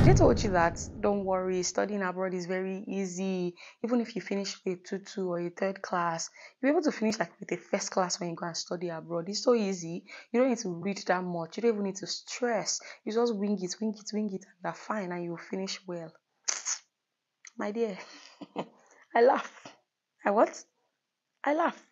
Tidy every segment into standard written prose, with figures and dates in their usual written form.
They told you that don't worry, studying abroad is very easy. Even if you finish with a 2-2 or a third class, you're able to finish like with a first class when you go and study abroad. It's so easy. You don't need to read that much. You don't even need to stress. You just wing it, and you're fine and you'll finish well. My dear, I laugh. I what? I laugh.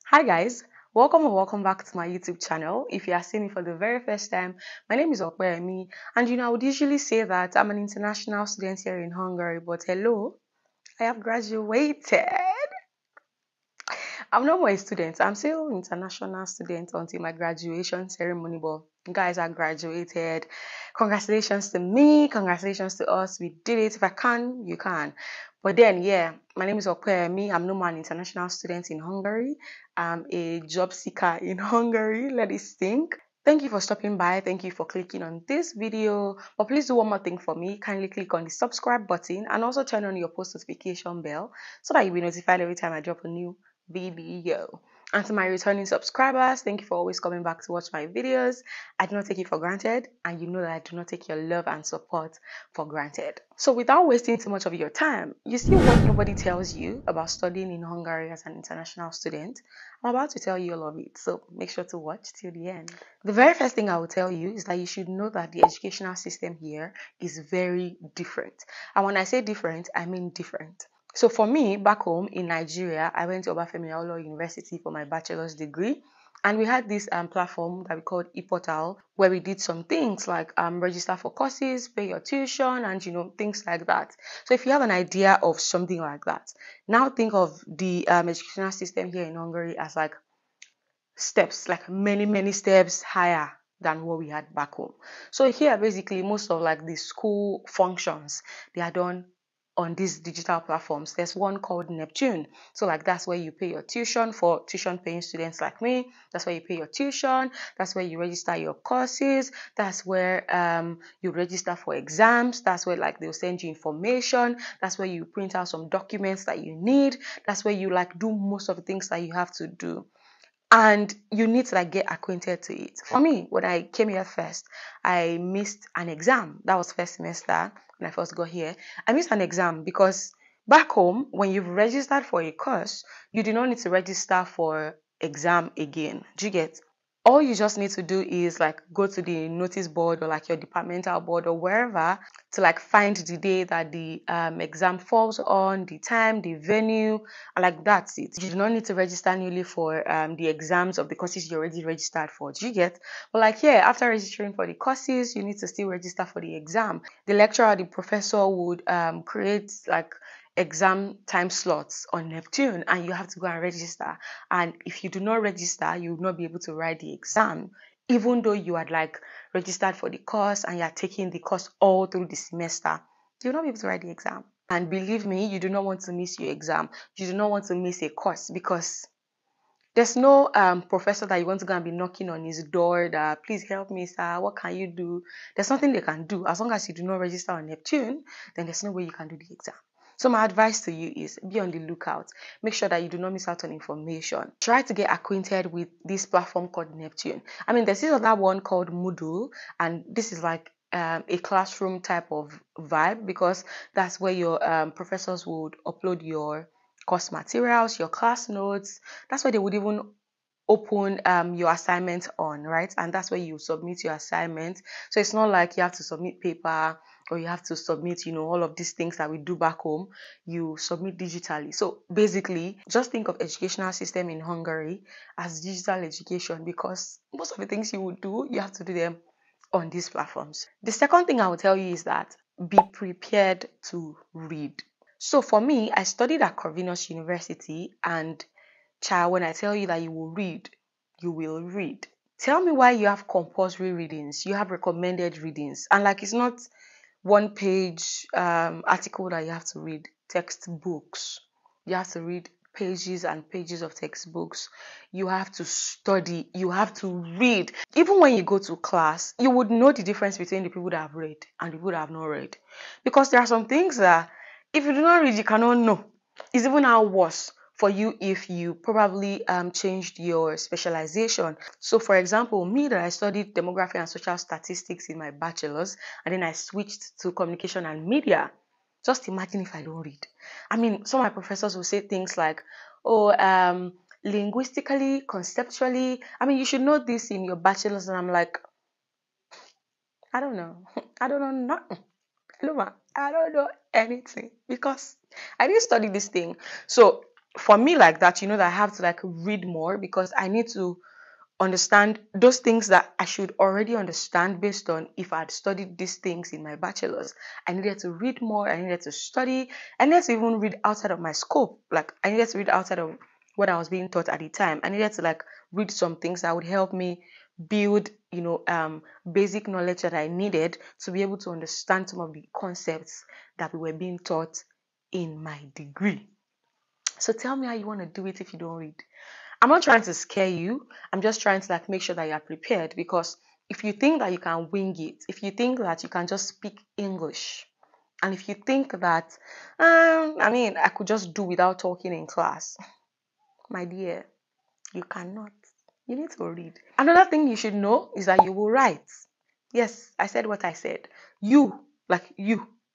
Hi guys, welcome back to my YouTube channel. If you are seeing me for the very first time, my name is Opeyemilzbth, and I would usually say that I'm an international student here in Hungary, but hello, I have graduated. I'm no more a student. I'm still an international student until my graduation ceremony, but guys, I graduated. Congratulations to me. Congratulations to us. We did it. If I can, you can. But then, yeah, my name is Opeyemilzbth. I'm no more an international student in Hungary. I'm a job seeker in Hungary. Let it sink. Thank you for stopping by. Thank you for clicking on this video. But please do one more thing for me. Kindly click on the subscribe button and also turn on your post notification bell so that you'll be notified every time I drop a new video. And to my returning subscribers, thank you for always coming back to watch my videos. I do not take it for granted, and you know that I do not take your love and support for granted. So without wasting too much of your time, you see what nobody tells you about studying in Hungary as an international student? I'm about to tell you all of it, so make sure to watch till the end. The very first thing I will tell you is that you should know that the educational system here is very different. And when I say different, I mean different. So for me, back home in Nigeria, I went to Obafemi Awolowo University for my bachelor's degree. And we had this platform that we called ePortal, where we did some things like register for courses, pay your tuition, and things like that. So if you have an idea of something like that, now think of the educational system here in Hungary as like steps, like many steps higher than what we had back home. So here, basically, most of like the school functions, they are done on these digital platforms. There's one called Neptune. So like that's where you pay your tuition for tuition paying students like me. That's where you pay your tuition. That's where you register your courses. That's where you register for exams. That's where like they'll send you information. That's where you print out some documents that you need. That's where you like do most of the things that you have to do. And you need to like get acquainted to it. For me, when I came here first, I missed an exam. That was first semester when I first got here. I missed an exam because back home, when you've registered for a course, you do not need to register for exam again. Do you get? All you just need to do is like go to the notice board or like your departmental board or wherever to like find the day that the exam falls on, the time, the venue, and like that's it. You do not need to register newly for the exams of the courses you already registered for. Do you get? But like here, after registering for the courses, you need to still register for the exam. The lecturer or the professor would create like exam time slots on Neptune, and you have to go and register. And if you do not register, you will not be able to write the exam, even though you had like registered for the course and you are taking the course all through the semester. You will not be able to write the exam. And believe me, you do not want to miss your exam. You do not want to miss a course because there's no professor that you want to go and be knocking on his door that, please help me, sir, what can you do? There's nothing they can do. As long as you do not register on Neptune, then there's no way you can do the exam. So my advice to you is be on the lookout. Make sure that you do not miss out on information. Try to get acquainted with this platform called Neptune. I mean, there's this other one called Moodle, and this is like a classroom type of vibe because that's where your professors would upload your course materials, your class notes. That's where they would even open your assignment on, right? And that's where you submit your assignment. So it's not like you have to submit paper or you have to submit, all of these things that we do back home. You submit digitally. So basically, just think of educational system in Hungary as digital education because most of the things you would do, you have to do them on these platforms. The second thing I will tell you is that be prepared to read. So for me, I studied at Corvinus University, and child, when I tell you that you will read, you will read. Tell me why you have compulsory readings, you have recommended readings, and like it's not one page article that you have to read, textbooks. You have to read pages and pages of textbooks. You have to study, you have to read. Even when you go to class, you would know the difference between the people that have read and the people that have not read. Because there are some things that if you do not read, you cannot know. It's even now worse for you if you probably changed your specialization. So for example, me that I studied demography and social statistics in my bachelor's and then I switched to communication and media. Just imagine if I don't read. I mean, some of my professors will say things like, oh, linguistically, conceptually, I mean, you should know this in your bachelor's. And I'm like, I don't know. I don't know nothing. Luma, I don't know anything because I didn't study this thing. So for me like that, that I have to like read more because I need to understand those things that I should already understand based on if I had studied these things in my bachelor's. I needed to read more, I needed to study, I needed to even read outside of my scope. Like I needed to read outside of what I was being taught at the time. I needed to like read some things that would help me build, basic knowledge that I needed to be able to understand some of the concepts that we were being taught in my degree. So tell me how you want to do it if you don't read. I'm not trying to scare you. I'm just trying to like make sure that you're prepared, because if you think that you can wing it, if you think that you can just speak English, and if you think that, I could just do without talking in class, my dear, you cannot. You need to read. Another thing you should know is that you will write. Yes, I said what I said. You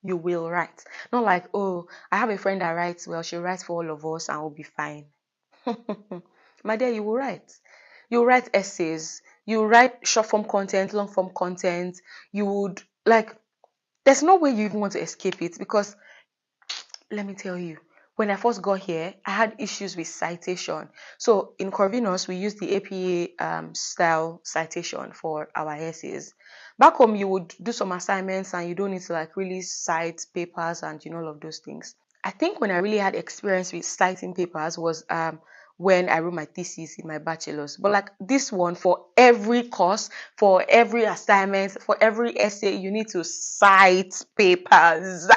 will write. Not like, oh, I have a friend that writes well, she writes for all of us and we'll be fine. My dear, you will write. You write essays. You write short form content, long form content. You would like, there's no way you even want to escape it, because let me tell you, when I first got here, I had issues with citation. So in Corvinus, we use the APA style citation for our essays. Back home, you would do some assignments and you don't need to like really cite papers and all of those things. I think when I really had experience with citing papers was when I wrote my thesis in my bachelor's. But like this one, for every course, for every assignment, for every essay, you need to cite papers.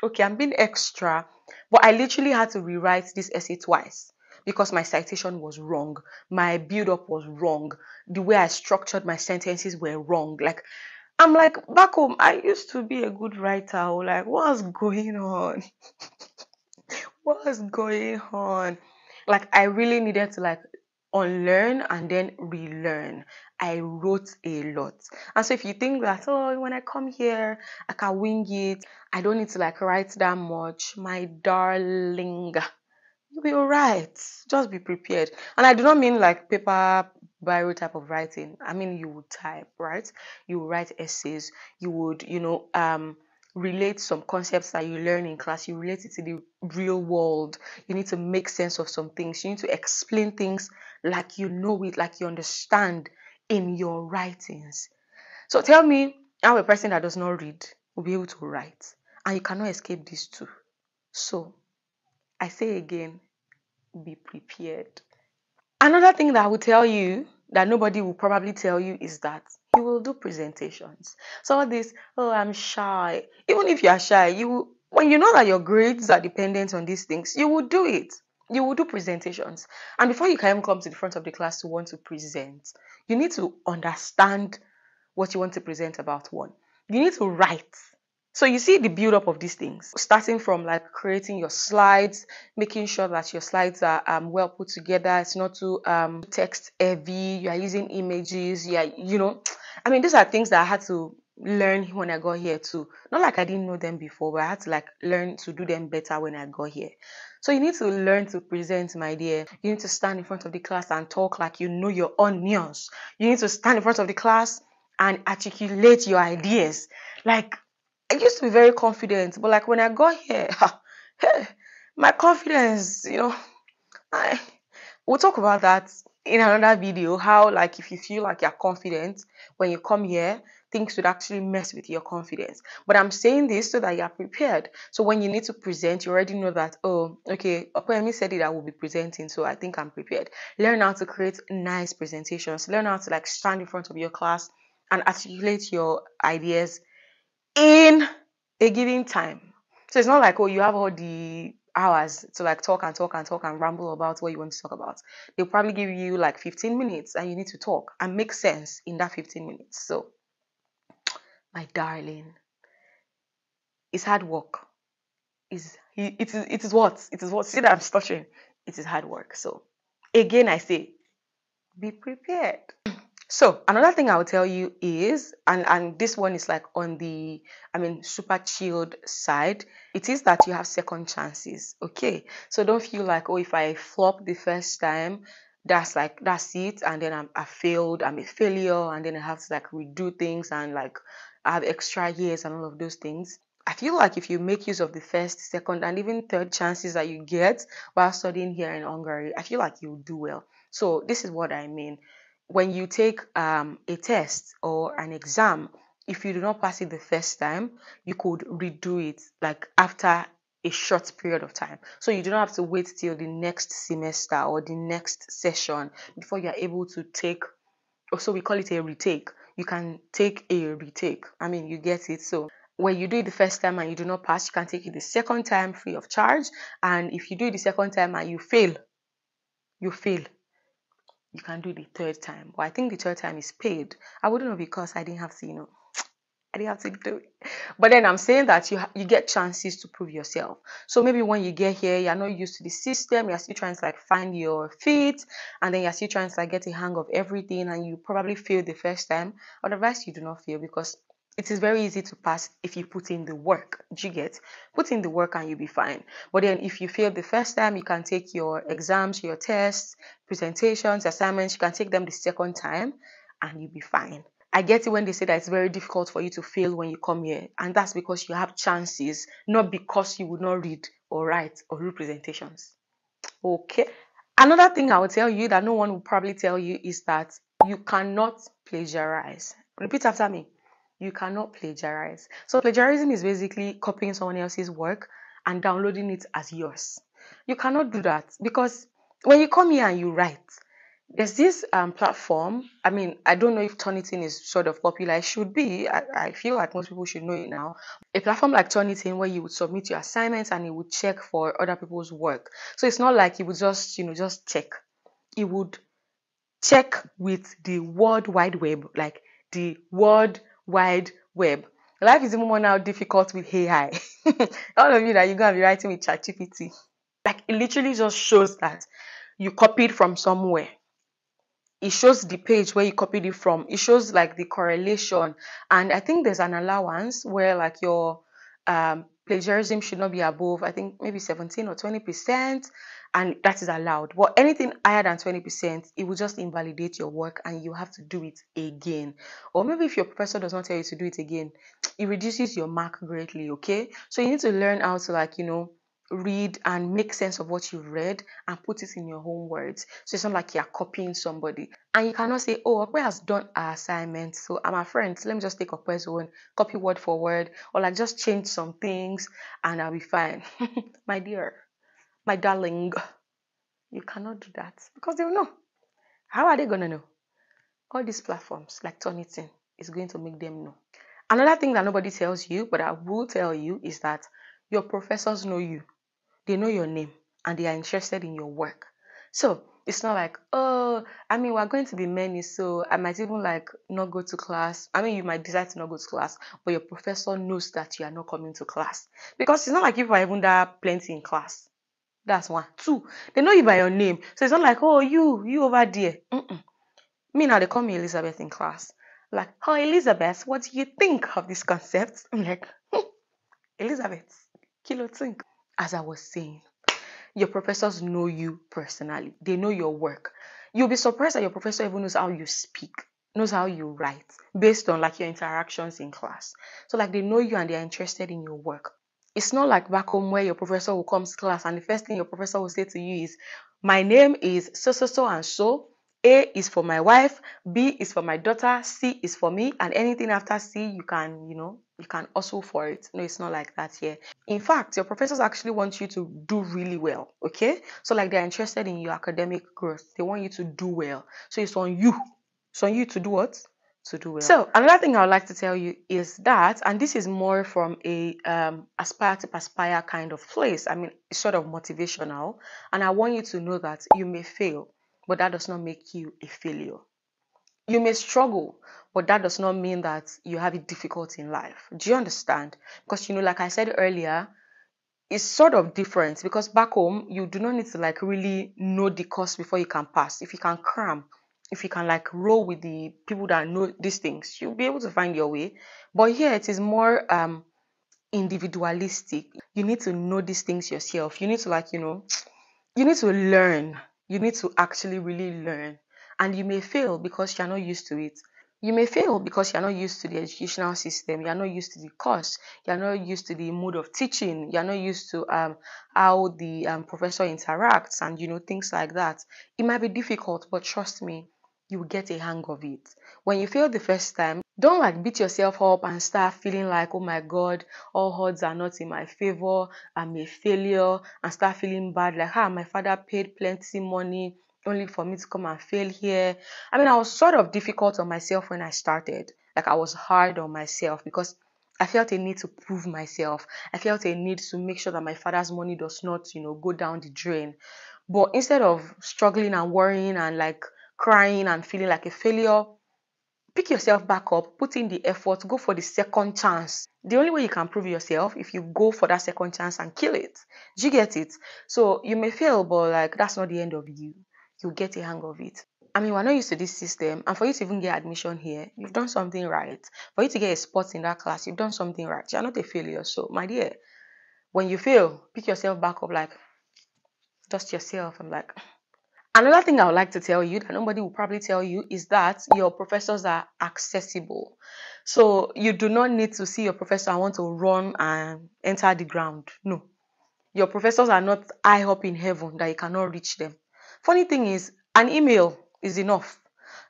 Okay, I'm being extra, but I literally had to rewrite this essay twice because my citation was wrong. My build-up was wrong. The way I structured my sentences were wrong. Like, I'm like, back home, I used to be a good writer. Like, what's going on? What's going on? Like, I really needed to like unlearn and then relearn. I wrote a lot. And so if you think that, oh, when I come here, I can wing it, I don't need to like write that much, my darling, you will write. Just be prepared. And I do not mean like paper biro type of writing. I mean you would type, right? You would write essays. You would, relate some concepts that you learn in class. You relate it to the real world. You need to make sense of some things. You need to explain things like you know it, like you understand in your writings. So tell me how a person that does not read will be able to write. And you cannot escape these two. So I say again, be prepared. Another thing that I will tell you that nobody will probably tell you is that you will do presentations. So all this, oh, I'm shy. Even if you are shy, when you know that your grades are dependent on these things, you will do it. You will do presentations. And before you can even come to the front of the class to want to present, you need to understand what you want to present about. One, you need to write. So you see the build up of these things, starting from like creating your slides, making sure that your slides are well put together. It's not too text heavy. You are using images. These are things that I had to learn when I got here too. Not like I didn't know them before, but I had to like learn to do them better when I got here. So you need to learn to present, my dear. You need to stand in front of the class and talk like you know your onions. You need to stand in front of the class and articulate your ideas. Like, I used to be very confident, but like when I got here, my confidence, we'll talk about that in another video, how like if you feel like you're confident when you come here, things would actually mess with your confidence. But I'm saying this so that you're prepared. So when you need to present, you already know that, oh, okay, Opeyemi said it, I will be presenting, so I think I'm prepared. Learn how to create nice presentations. Learn how to like stand in front of your class and articulate your ideas in a given time. So it's not like, oh, you have all the hours to like talk and ramble about what you want to talk about. They'll probably give you like 15 minutes and you need to talk and make sense in that 15 minutes. So, my darling, it's hard work. It is what? See that I'm stuttering. it is hard work. So again, I say, be prepared. So another thing I'll tell you is, and this one is like on the, super chilled side, it is that you have second chances. Okay. So don't feel like, oh, if I flop the first time, that's it, and then I failed, I'm a failure, and then I have to like redo things and like I have extra years and all of those things. I feel like if you make use of the first, second, and even third chances that you get while studying here in Hungary, I feel like you'll do well. So this is what I mean. When you take a test or an exam, if you do not pass it the first time, you could redo it like after a short period of time. So you do not have to wait till the next semester or the next session before you are able to take, so we call it a retake. You can take a retake. You get it. So when you do it the first time and you do not pass, you can take it the second time free of charge. And if you do it the second time and you fail, you can do the third time. But I think the third time is paid. I wouldn't know because I didn't have to, I didn't have to do it. But then I'm saying that you get chances to prove yourself. So maybe when you get here, you're not used to the system. You're still trying to like find your feet, and then you're still trying to like get a hang of everything, and you probably fail the first time. Otherwise, you do not fail because it is very easy to pass if you put in the work. Do you get? Put in the work and you'll be fine. But then if you fail the first time, you can take your exams, your tests, presentations, assignments, you can take them the second time and you'll be fine. I get it when they say that it's very difficult for you to fail when you come here, and that's because you have chances, not because you would not read or write or do presentations. Okay. Another thing I will tell you that no one will probably tell you is that you cannot plagiarize. Repeat after me. You cannot plagiarize. So plagiarism is basically copying someone else's work and downloading it as yours. You cannot do that because when you come here and you write, there's this platform. I don't know if Turnitin is sort of popular. It should be. I feel like most people should know it now. A platform like Turnitin where you would submit your assignments and it would check for other people's work. So it's not like it would just check. It would check with the World Wide Web, like the World Wide Web. Life is even more now difficult with AI. All of you that you're going to be writing with ChatGPT. Like it literally just shows that you copied from somewhere. It shows the page where you copied it from. It shows like the correlation. And I think there's an allowance where like your plagiarism should not be above, I think maybe 17 or 20%. And that is allowed. But anything higher than 20%, it will just invalidate your work and you have to do it again. Or maybe if your professor does not tell you to do it again, it reduces your mark greatly, okay? So you need to learn how to read and make sense of what you've read and put it in your own words. So it's not like you're copying somebody. And you cannot say, oh, Okwe has done our assignment, so I'm a friend, so let me just take Okwe's own, copy word for word, or like just change some things and I'll be fine. My dear, my darling, you cannot do that because they'll know. How are they going to know? All these platforms like Turnitin is going to make them know. Another thing that nobody tells you, but I will tell you, is that your professors know you. They know your name and they are interested in your work. So it's not like, oh, we're going to be many, so I might even like not go to class. You might decide to not go to class, but your professor knows that you are not coming to class. Because it's not like people are even there plenty in class. That's one. Two, they know you by your name. So it's not like, oh, you over there. Me now, they call me Elizabeth in class. Like, oh, Elizabeth, what do you think of this concept? I'm like, Elizabeth, kilo think. As I was saying, your professors know you personally. They know your work. You'll be surprised that your professor even knows how you speak, knows how you write, based on like your interactions in class. So like they know you and they're interested in your work. It's not like back home where your professor will come to class and the first thing your professor will say to you is, my name is so and so. A is for my wife, B is for my daughter, C is for me, and anything after C you can hustle for it. No, it's not like that here. In fact, your professors actually want you to do really well, okay? So like they're interested in your academic growth. They want you to do well. So it's on you. It's on you to do what? To do well. So another thing I would like to tell you is that, and this is more from a aspire to perspire kind of place. It's sort of motivational. And I want you to know that you may fail, but that does not make you a failure. You may struggle, but that does not mean that you have it difficult in life. Do you understand? Because, like I said earlier, is sort of different, because back home you do not need to like really know the course before you can pass. If you can cram, if you can like roll with the people that know these things, you'll be able to find your way. But here it is more individualistic. You need to know these things yourself. You need to like, you need to learn. You need to actually really learn. And you may fail because you're not used to it. You may fail because you're not used to the educational system. You're not used to the course. You're not used to the mode of teaching. You're not used to how the professor interacts and things like that. It might be difficult, but trust me, you will get a hang of it. When you fail the first time, don't like beat yourself up and start feeling like, oh my God, all odds are not in my favor. I'm a failure, and start feeling bad like, my father paid plenty money only for me to come and fail here. I mean, I was sort of difficult on myself when I started. Like, I was hard on myself because I felt a need to prove myself. I felt a need to make sure that my father's money does not, go down the drain. But instead of struggling and worrying and like crying and feeling like a failure, pick yourself back up, put in the effort, go for the second chance. The only way you can prove yourself if you go for that second chance and kill it. Do you get it? So you may fail, but like that's not the end of you. You'll get a hang of it. I mean, we're not used to this system, and for you to even get admission here, you've done something right. For you to get a spot in that class, you've done something right. You're not a failure. So, my dear, when you fail, pick yourself back up, like dust yourself. I'm like, another thing I would like to tell you that nobody will probably tell you is that your professors are accessible. So you do not need to see your professor and want to run and enter the ground. No. Your professors are not high up in heaven that you cannot reach them. Funny thing is, an email is enough.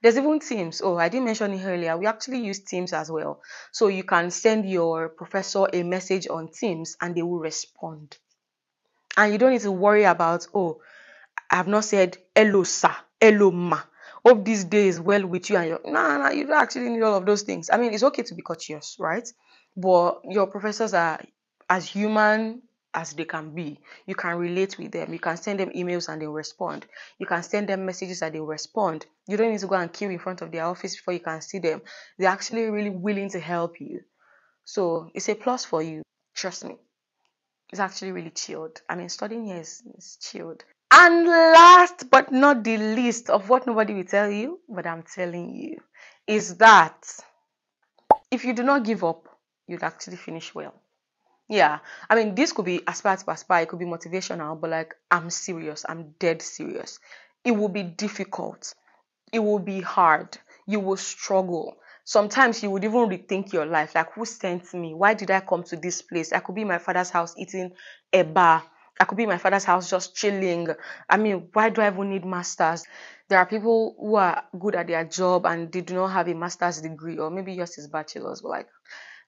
There's even Teams. Oh, I didn't mention it earlier. We actually use Teams as well. So you can send your professor a message on Teams and they will respond. And you don't need to worry about, oh, I have not said hello, sir, hello, ma. Hope this day is well with you and your. No, you don't actually need all of those things. I mean, it's okay to be courteous, right? But your professors are as human as they can be. You can relate with them. You can send them emails and they respond. You can send them messages and they respond. You don't need to go and queue in front of their office before you can see them. They're actually really willing to help you. So it's a plus for you. Trust me. It's actually really chilled. I mean, studying here is chilled. And last but not the least of what nobody will tell you, but I'm telling you, is that if you do not give up, you'd actually finish well. Yeah, I mean, this could be aspire to aspire, it could be motivational, but like, I'm serious, I'm dead serious. It will be difficult. It will be hard. You will struggle. Sometimes you would even rethink your life. Like, who sent me? Why did I come to this place? I could be in my father's house eating a bar. I could be in my father's house just chilling. I mean, why do I even need masters? There are people who are good at their job and they do not have a master's degree, or maybe yours is bachelor's, but like,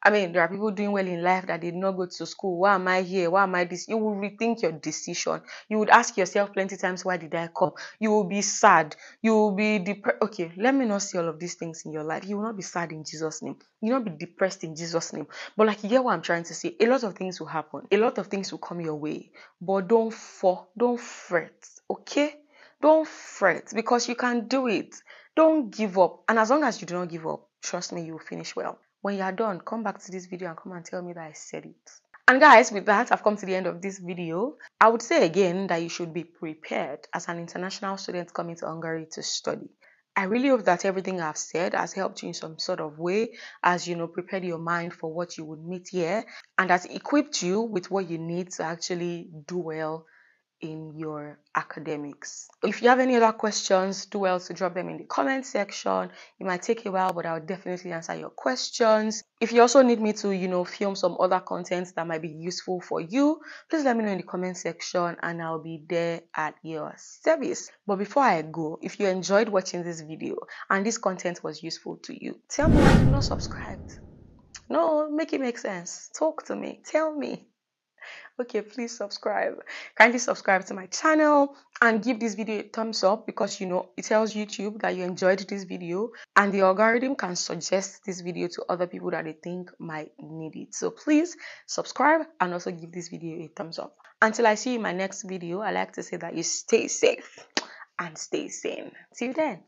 I mean, there are people doing well in life that did not go to school. Why am I here? Why am I this? You will rethink your decision. You would ask yourself plenty times, why did I come? You will be sad. You will be depressed. Okay, let me not see all of these things in your life. You will not be sad in Jesus' name. You will not be depressed in Jesus' name. But like, you get what I'm trying to say? A lot of things will happen. A lot of things will come your way. But don't fall. Don't fret. Okay? Don't fret because you can do it. Don't give up. And as long as you do not give up, trust me, you will finish well. When you are done, come back to this video and come and tell me that I said it. And guys, with that, I've come to the end of this video. I would say again that you should be prepared as an international student coming to Hungary to study. I really hope that everything I've said has helped you in some sort of way, as prepared your mind for what you would meet here, and has equipped you with what you need to actually do well in your academics. If you have any other questions, do well to drop them in the comment section. It might take a while, but I'll definitely answer your questions. If you also need me to, film some other content that might be useful for you, please let me know in the comment section and I'll be there at your service. But before I go, if you enjoyed watching this video and this content was useful to you, tell me why you've not subscribed. No, make it make sense. Talk to me. Tell me. Okay, please subscribe. Kindly subscribe to my channel and give this video a thumbs up because it tells YouTube that you enjoyed this video and the algorithm can suggest this video to other people that they think might need it. So please subscribe and also give this video a thumbs up. Until I see you in my next video, I like to say that you stay safe and stay sane. See you then.